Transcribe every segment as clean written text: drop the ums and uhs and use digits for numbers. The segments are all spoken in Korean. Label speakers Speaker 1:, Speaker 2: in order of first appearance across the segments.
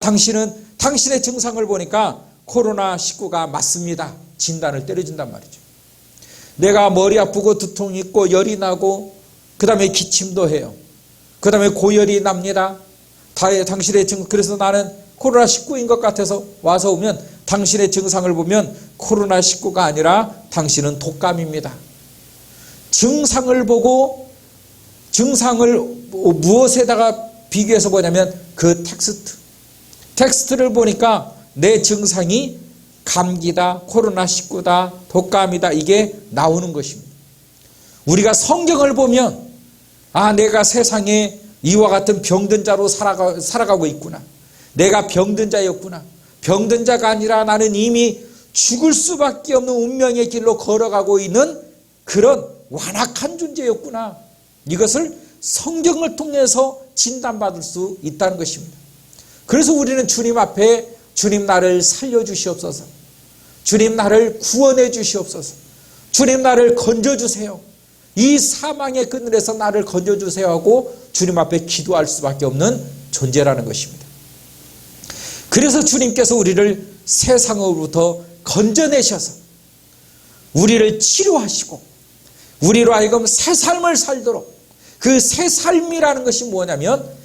Speaker 1: 당신은 당신의 증상을 보니까 코로나19가 맞습니다. 진단을 때려준단 말이죠. 내가 머리 아프고 두통이 있고 열이 나고 그 다음에 기침도 해요. 그 다음에 고열이 납니다. 당신의 증상, 그래서 나는 코로나19인 것 같아서 와서 오면 당신의 증상을 보면 코로나19가 아니라 당신은 독감입니다. 증상을 보고 증상을 무엇에다가 비교해서 보냐면 그 텍스트를 보니까 내 증상이 감기다, 코로나19다, 독감이다, 이게 나오는 것입니다. 우리가 성경을 보면 내가 세상에 이와 같은 병든 자로 살아가고 있구나. 내가 병든 자였구나. 병든 자가 아니라 나는 이미 죽을 수밖에 없는 운명의 길로 걸어가고 있는 그런 완악한 존재였구나. 이것을 성경을 통해서 진단받을 수 있다는 것입니다. 그래서 우리는 주님 앞에 주님 나를 살려주시옵소서, 주님 나를 구원해 주시옵소서, 주님 나를 건져주세요, 이 사망의 그늘에서 나를 건져주세요 하고 주님 앞에 기도할 수밖에 없는 존재라는 것입니다. 그래서 주님께서 우리를 세상으로부터 건져내셔서 우리를 치료하시고 우리로 하여금 새 삶을 살도록, 그 새 삶이라는 것이 뭐냐면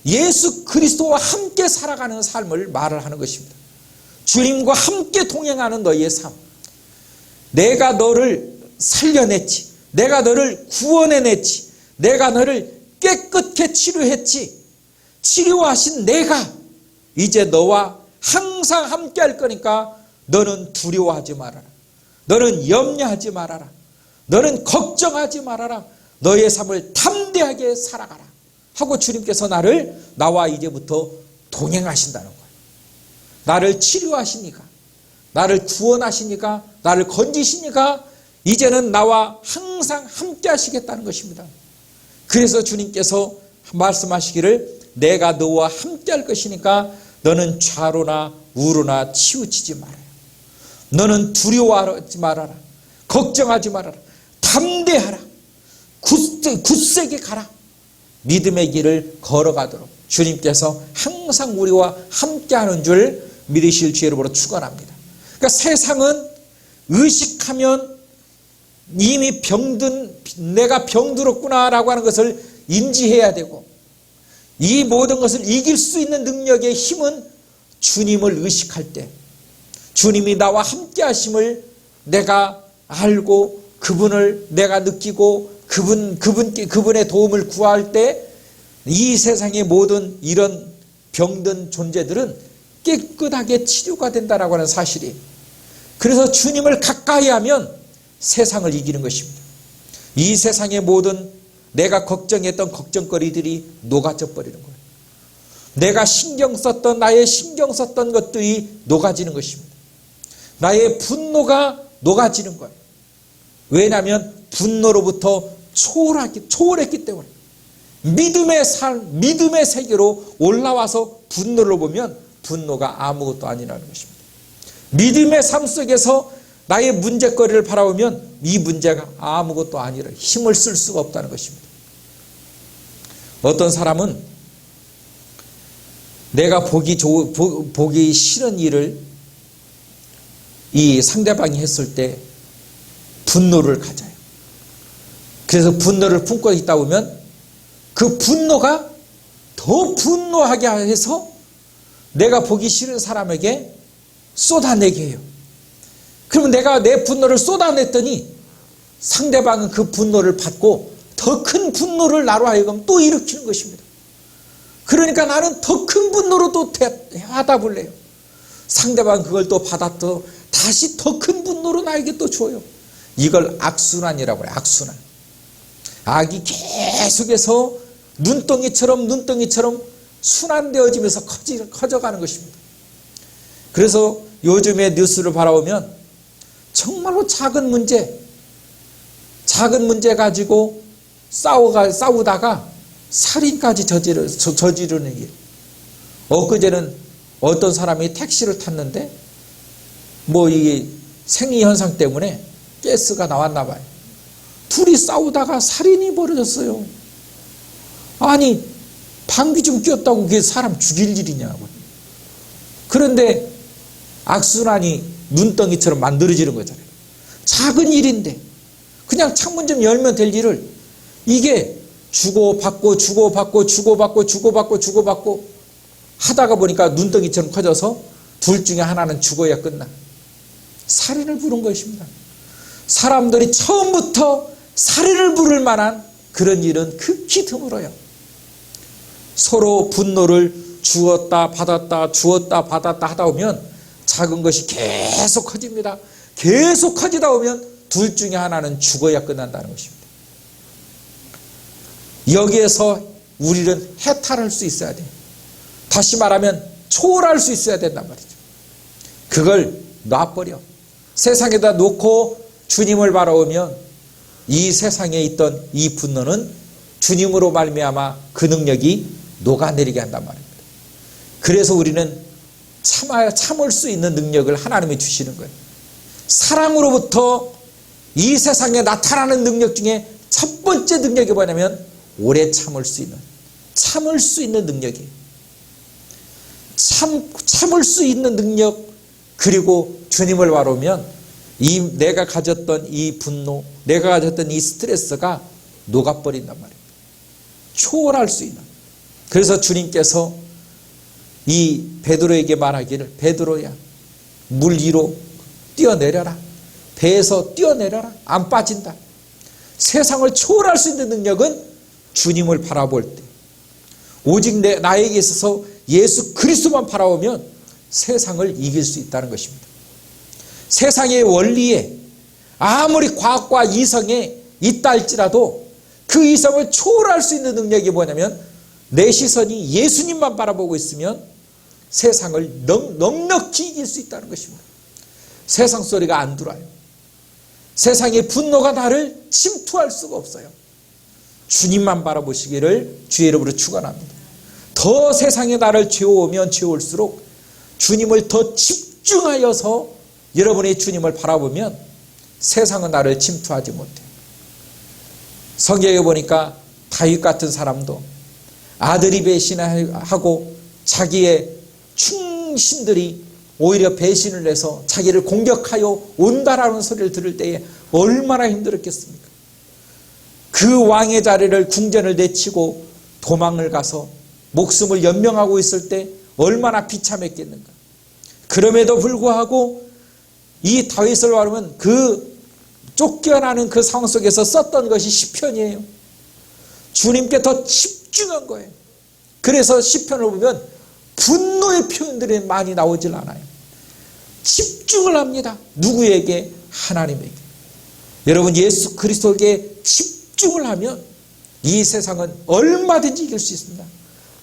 Speaker 1: 예수 그리스도와 함께 살아가는 삶을 말을 하는 것입니다. 주님과 함께 동행하는 너희의 삶. 내가 너를 살려냈지, 내가 너를 구원해냈지, 내가 너를 깨끗게 치료했지, 치료하신 내가 이제 너와 항상 함께 할 거니까 너는 두려워하지 말아라, 너는 염려하지 말아라, 너는 걱정하지 말아라, 너의 삶을 담대하게 살아가라 하고 주님께서 나와 이제부터 동행하신다는 거예요. 나를 치료하시니까, 나를 구원하시니까, 나를 건지시니까 이제는 나와 항상 함께 하시겠다는 것입니다. 그래서 주님께서 말씀하시기를 내가 너와 함께 할 것이니까 너는 좌로나 우로나 치우치지 말아요. 너는 두려워하지 말아라, 걱정하지 말아라, 담대하라, 굳세게 가라, 믿음의 길을 걸어가도록 주님께서 항상 우리와 함께하는 줄 믿으실 주의 이름으로 축원합니다. 그러니까 세상은 의식하면 이미 내가 병들었구나라고 하는 것을 인지해야 되고, 이 모든 것을 이길 수 있는 능력의 힘은 주님을 의식할 때, 주님이 나와 함께 하심을 내가 알고 그분을 내가 느끼고 그분의 도움을 구할 때 이 세상의 모든 이런 병든 존재들은 깨끗하게 치료가 된다라고 하는 사실이, 그래서 주님을 가까이 하면 세상을 이기는 것입니다. 이 세상의 모든 내가 걱정했던 걱정거리들이 녹아져 버리는 거예요. 내가 나의 신경 썼던 것들이 녹아지는 것입니다. 나의 분노가 녹아지는 거예요. 왜냐하면 분노로부터 초월했기 때문에 믿음의 세계로 올라와서 분노를 보면 분노가 아무것도 아니라는 것입니다. 믿음의 삶 속에서 나의 문제거리를 바라보면 이 문제가 아무것도 아니라 힘을 쓸 수가 없다는 것입니다. 어떤 사람은 내가 보기 싫은 일을 이 상대방이 했을 때 분노를 가져요. 그래서 분노를 품고 있다 보면 그 분노가 더 분노하게 해서 내가 보기 싫은 사람에게 쏟아내게 해요. 그러면 내가 내 분노를 쏟아냈더니 상대방은 그 분노를 받고 더 큰 분노를 나로 하여금 또 일으키는 것입니다. 그러니까 나는 더 큰 분노로 또 화답을 내요. 상대방은 그걸 또 받아 또 다시 더 큰 분노로 나에게 또 줘요. 이걸 악순환이라고 해요. 악순환. 악이 계속해서 눈덩이처럼 순환되어지면서 커져가는 것입니다. 그래서 요즘에 뉴스를 바라보면 정말로 작은 문제 가지고 싸우다가 살인까지 저지르는 일. 엊그제는 어떤 사람이 택시를 탔는데 이 생리현상 때문에 가스가 나왔나 봐요. 둘이 싸우다가 살인이 벌어졌어요. 아니, 방귀 좀 뀌었다고 그게 사람 죽일 일이냐고. 그런데 악순환이 눈덩이처럼 만들어지는 거잖아요. 작은 일인데 그냥 창문 좀 열면 될 일을 이게 주고받고 주고받고 주고받고 주고받고 주고받고 하다가 보니까 눈덩이처럼 커져서 둘 중에 하나는 죽어야 끝나. 살인을 부른 것입니다. 사람들이 처음부터 살인을 부를 만한 그런 일은 극히 드물어요. 서로 분노를 주었다 받았다 주었다 받았다 하다 보면 작은 것이 계속 커집니다. 계속 커지다 보면 둘 중에 하나는 죽어야 끝난다는 것입니다. 여기에서 우리는 해탈할 수 있어야 돼요. 다시 말하면 초월할 수 있어야 된단 말이죠. 그걸 놔버려. 세상에다 놓고 주님을 바라보면 이 세상에 있던 이 분노는 주님으로 말미암아 그 능력이 녹아내리게 한단 말입니다. 그래서 우리는 참을 수 있는 능력을 하나님이 주시는 거예요. 사랑으로부터 이 세상에 나타나는 능력 중에 첫 번째 능력이 뭐냐면 오래 참을 수 있는 능력이에요. 참을 수 있는 능력, 그리고 주님을 바라보면 내가 가졌던 이 분노, 내가 가졌던 이 스트레스가 녹아버린단 말입니다. 초월할 수 있는. 그래서 주님께서 이 베드로에게 말하기를, 베드로야, 물 위로 뛰어내려라. 배에서 뛰어내려라. 안 빠진다. 세상을 초월할 수 있는 능력은 주님을 바라볼 때, 오직 나에게 있어서 예수 그리스도만 바라보면 세상을 이길 수 있다는 것입니다. 세상의 원리에 아무리 과학과 이성에 있다 할지라도 그 이성을 초월할 수 있는 능력이 뭐냐면 내 시선이 예수님만 바라보고 있으면 세상을 넉넉히 이길 수 있다는 것입니다. 세상 소리가 안 들어와요. 세상의 분노가 나를 침투할 수가 없어요. 주님만 바라보시기를 주의 이름으로 축원합니다. 더 세상에 나를 죄오면 죄올수록 주님을 더 집중하여서 여러분의 주님을 바라보면 세상은 나를 침투하지 못해요. 성경에 보니까 다윗 같은 사람도 아들이 배신하고 자기의 충신들이 오히려 배신을 해서 자기를 공격하여 온다라는 소리를 들을 때에 얼마나 힘들었겠습니까? 그 왕의 자리를 궁전을 내치고 도망을 가서 목숨을 연명하고 있을 때 얼마나 비참했겠는가. 그럼에도 불구하고 이 다윗을 바라보면 그 쫓겨나는 그 상황 속에서 썼던 것이 시편이에요. 주님께 더 집중한 거예요. 그래서 시편을 보면 분노의 표현들이 많이 나오질 않아요. 집중을 합니다. 누구에게? 하나님에게. 여러분, 예수 그리스도에게 집중을 하면 이 세상은 얼마든지 이길 수 있습니다.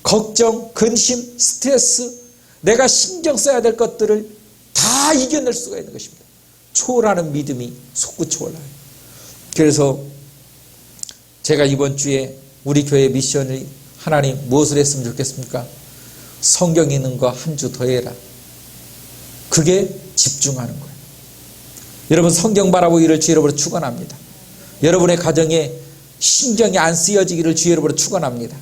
Speaker 1: 걱정, 근심, 스트레스, 내가 신경 써야 될 것들을 다 이겨낼 수가 있는 것입니다. 초월하는 믿음이 솟구쳐올라요. 그래서 제가 이번 주에 우리 교회 미션을 하나님 무엇을 했으면 좋겠습니까? 성경 읽는 거 한 주 더 해라. 그게 집중하는 거예요. 여러분, 성경 바라보기를 주의 이름으로 축원합니다. 여러분의 가정에 신경이 안 쓰여지기를 주의 이름으로 축원합니다.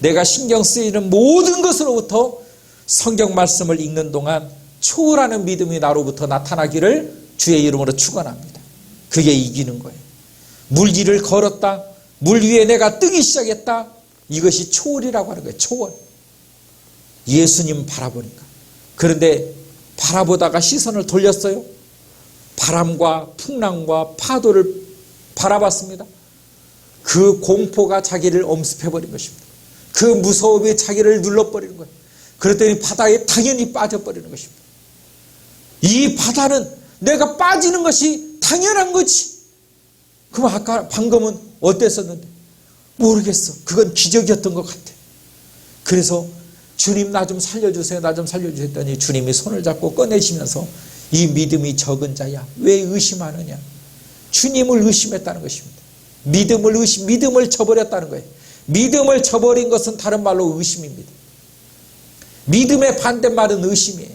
Speaker 1: 내가 신경 쓰이는 모든 것으로부터 성경 말씀을 읽는 동안 초월하는 믿음이 나로부터 나타나기를 주의 이름으로 축원합니다. 그게 이기는 거예요. 물 위를 걸었다. 물 위에 내가 뜨기 시작했다. 이것이 초월이라고 하는 거예요. 초월. 예수님 바라보니까. 그런데 바라보다가 시선을 돌렸어요. 바람과 풍랑과 파도를 바라봤습니다. 그 공포가 자기를 엄습해버린 것입니다. 그 무서움이 자기를 눌러버리는 거예요. 그랬더니 바다에 당연히 빠져버리는 것입니다. 이 바다는 내가 빠지는 것이 당연한 거지. 그럼 방금은 어땠었는데? 모르겠어. 그건 기적이었던 것 같아. 그래서 주님, 나 좀 살려주세요. 나 좀 살려주세요 했더니 주님이 손을 잡고 꺼내시면서 이 믿음이 적은 자야, 왜 의심하느냐. 주님을 의심했다는 것입니다. 믿음을 저버렸다는 거예요. 믿음을 저버린 것은 다른 말로 의심입니다. 믿음의 반대말은 의심이에요.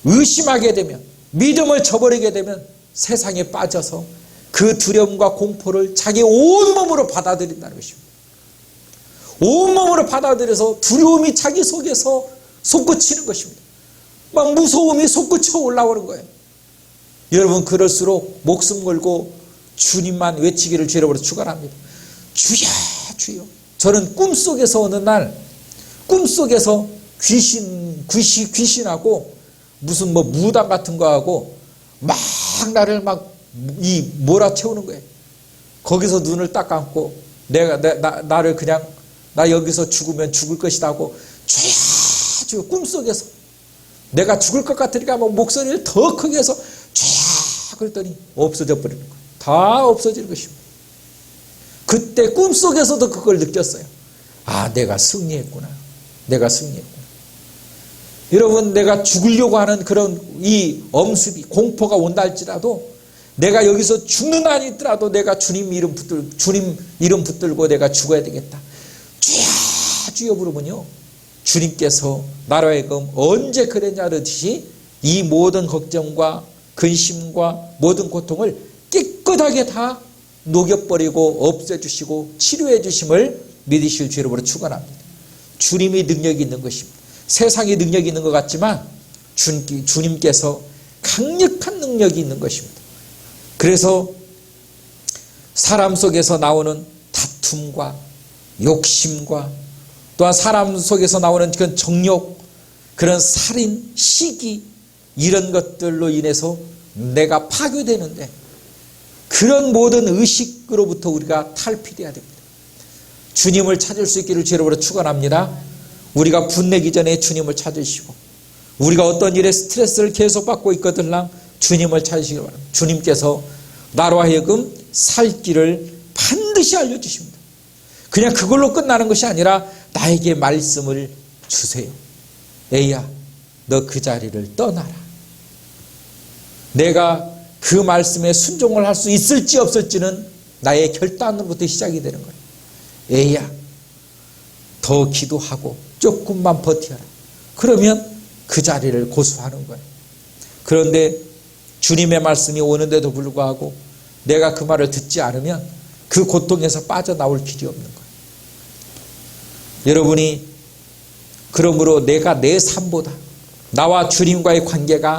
Speaker 1: 의심하게 되면, 믿음을 저버리게 되면 세상에 빠져서 그 두려움과 공포를 자기 온몸으로 받아들인다는 것입니다. 온몸으로 받아들여서 두려움이 자기 속에서 솟구치는 것입니다. 막 무서움이 솟구쳐 올라오는 거예요. 여러분, 그럴수록 목숨 걸고 주님만 외치기를 주여로 축원합니다. 주야 주여. 저는 꿈속에서 어느 날 꿈속에서 귀신하고 무슨 뭐 무당 같은 거 하고 막 나를 막 몰아채우는 거예요. 거기서 눈을 딱 감고 나를 그냥 나 여기서 죽으면 죽을 것이다 하고 주야 주여. 꿈속에서 내가 죽을 것 같으니까 뭐 목소리를 더 크게 해서 주야 그랬더니 없어져 버리는 거예요. 다 없어지는 것입니다. 그때 꿈속에서도 그걸 느꼈어요. 아, 내가 승리했구나. 내가 승리했구나. 여러분, 내가 죽으려고 하는 그런 이 엄습이 공포가 온다 할지라도 내가 여기서 죽는 한이 있더라도 내가 주님 이름 붙들고 내가 죽어야 되겠다. 주야 주여 부르면요, 주님께서 나로 하여금 언제 그랬냐듯이 이 모든 걱정과 근심과 모든 고통을 깨끗하게 다 녹여버리고 없애주시고 치료해 주심을 믿으실 주 여러분으로 축원합니다. 주님이 능력이 있는 것입니다. 세상이 능력이 있는 것 같지만 주님께서 강력한 능력이 있는 것입니다. 그래서 사람 속에서 나오는 다툼과 욕심과 또한 사람 속에서 나오는 그런 정욕, 그런 살인, 시기 이런 것들로 인해서 내가 파괴되는데 그런 모든 의식으로부터 우리가 탈피해야 됩니다. 주님을 찾을 수 있기를 주 여러분으로 축원합니다. 우리가 분내기 전에 주님을 찾으시고 우리가 어떤 일에 스트레스를 계속 받고 있거든요. 주님을 찾으시기 바랍니다. 주님께서 나로 하여금 살 길을 반드시 알려주십니다. 그냥 그걸로 끝나는 것이 아니라 나에게 말씀을 주세요. 에이야, 너 그 자리를 떠나라. 내가 그 말씀에 순종을 할 수 있을지 없을지는 나의 결단으로부터 시작이 되는 거예요. 에이야, 더 기도하고 조금만 버텨라. 그러면 그 자리를 고수하는 거예요. 그런데 주님의 말씀이 오는데도 불구하고 내가 그 말을 듣지 않으면 그 고통에서 빠져나올 길이 없는 거예요. 여러분이 그러므로 내가 내 삶보다 나와 주님과의 관계가